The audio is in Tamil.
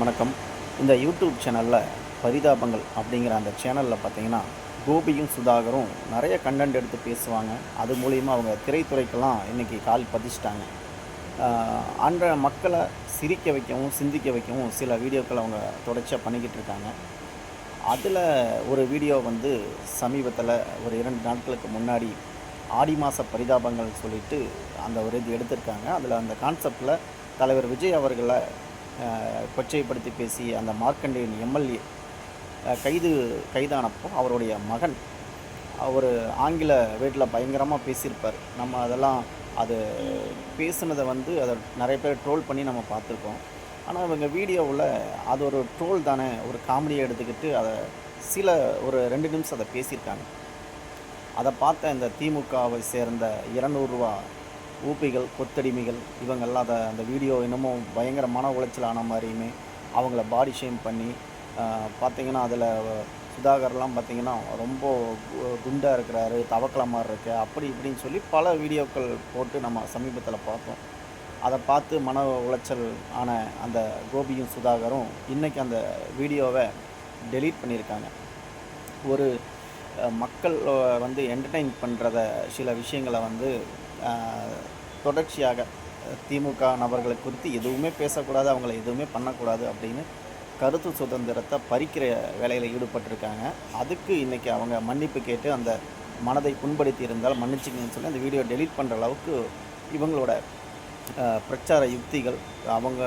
வணக்கம். இந்த யூடியூப் சேனலில் பரிதாபங்கள் அப்படிங்கிற அந்த சேனலில் பார்த்தீங்கன்னா, கோபியும் சுதாகரும் நிறைய கண்டென்ட் எடுத்து பேசுவாங்க. அது மூலிமா அவங்க திரைத்துறைக்கெல்லாம் இன்றைக்கி கால் பதிச்சிட்டாங்க. அன்றைய மக்களை சிரிக்க வைக்கவும், சிந்திக்க வைக்கவும் சில வீடியோக்கள் அவங்க தொடர்ச்சியாக பண்ணிக்கிட்டு இருக்காங்க. அதில் ஒரு வீடியோ சமீபத்தில் ஒரு 2 நாட்களுக்கு முன்னாடி ஆடி மாத பரிதாபங்கள் சொல்லிட்டு அந்த ஒரு இது எடுத்திருக்காங்க. அதில் அந்த கான்செப்டில் தலைவர் விஜய் அவர்களை கொச்சைப்படுத்தி பேசி அந்த மார்க்கண்டேயன் எம்எல்ஏ கைதானப்போ அவருடைய மகன் ஒரு ஆங்கில வேர்டில் பயங்கரமாக பேசியிருப்பார். நம்ம அதெல்லாம் அது பேசுனதை அதை நிறைய பேர் ட்ரோல் பண்ணி நம்ம பார்த்துருக்கோம். ஆனால் இவங்க வீடியோவில் அது ஒரு ட்ரோல் தானே, ஒரு காமெடியை எடுத்துக்கிட்டு அதை ஒரு 2 நிமிஷம் அதை பேசியிருக்காங்க. அதை பார்த்த இந்த திமுகவை சேர்ந்த ரூ. 200 ஊப்பிகள், கொத்தடிமைகள் இவங்கெல்லாம் அந்த வீடியோ இன்னமும் பயங்கர மன உளைச்சல் ஆன மாதிரியுமே அவங்கள பாடி ஷேம் பண்ணி பார்த்திங்கன்னா, அதில் சுதாகர்லாம் பார்த்திங்கன்னா ரொம்ப குண்டாக இருக்கிறாரு, தவக்கலை மாதிரி இருக்கு, அப்படி இப்படின்னு சொல்லி பல வீடியோக்கள் போட்டு நம்ம சமீபத்தில் பார்த்தோம். அதை பார்த்து மன உளைச்சல் ஆன அந்த கோபியும் சுதாகரும் இன்றைக்கி அந்த வீடியோவை டெலீட் பண்ணியிருக்காங்க. ஒரு மக்கள் என்டர்டெயின் பண்ணுறத சில விஷயங்களை தொடர்ச்சியாக திமுக நபர்களை குறித்து எதுவுமே பேசக்கூடாது, அவங்கள எதுவுமே பண்ணக்கூடாது அப்படின்னு கருத்து சுதந்திரத்தை பறிக்கிற வேலையில் ஈடுபட்டிருக்காங்க. அதுக்கு இன்றைக்கி அவங்க மன்னிப்பு கேட்டு அந்த மனதை புண்படுத்தி இருந்தால் மன்னிச்சிங்கன்னு சொல்லி அந்த வீடியோ டெலீட் பண்ணுற அளவுக்கு இவங்களோட பிரச்சார யுக்திகள் அவங்க